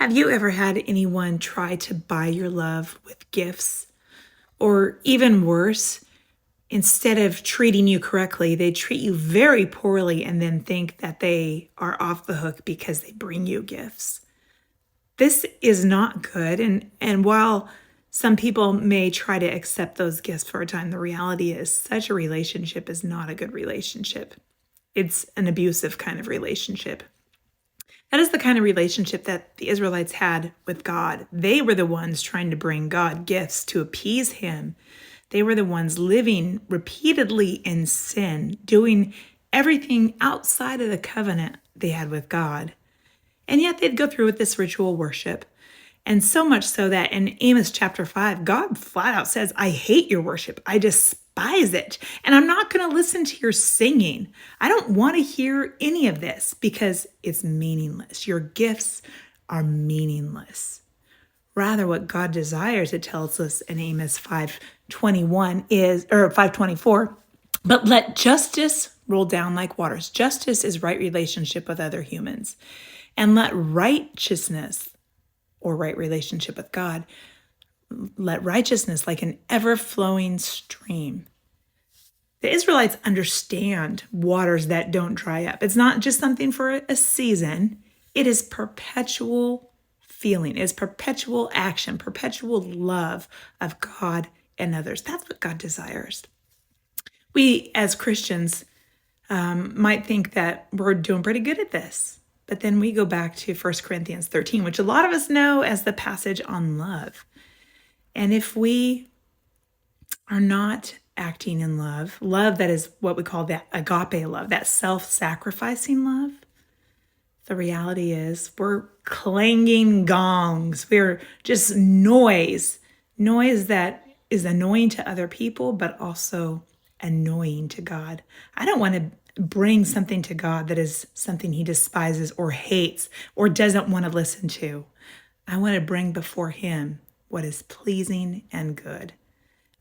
Have you ever had anyone try to buy your love with gifts? Or even worse, instead of treating you correctly, they treat you very poorly and then think that they are off the hook because they bring you gifts. This is not good. And while some people may try to accept those gifts for a time, the reality is such a relationship is not a good relationship. It's an abusive kind of relationship. That is the kind of relationship that the Israelites had with God. They were the ones trying to bring God gifts to appease him. They were the ones living repeatedly in sin, doing everything outside of the covenant they had with God. And yet they'd go through with this ritual worship. And so much so that in Amos chapter 5, God flat out says, I hate your worship. I despise it. And I'm not going to listen to your singing. I don't want to hear any of this because it's meaningless. Your gifts are meaningless. Rather, what God desires, it tells us in Amos 5:21 or 5:24, but let justice roll down like waters. Justice is right relationship with other humans. And let righteousness, or right relationship with God, let righteousness like an ever-flowing stream. The Israelites understand waters that don't dry up. It's not just something for a season. It is perpetual feeling. It is perpetual action, perpetual love of God and others. That's what God desires. We, as Christians, might think that we're doing pretty good at this. But then we go back to 1 Corinthians 13, which a lot of us know as the passage on love. And if we are not acting in love that is what we call that agape love, that self-sacrificing love, the reality is we're clanging gongs. We're just noise that is annoying to other people, but also annoying to God. I don't want to bring something to God that is something he despises or hates or doesn't want to listen to. I want to bring before him what is pleasing and good.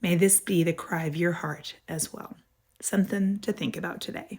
May this be the cry of your heart as well. Something to think about today.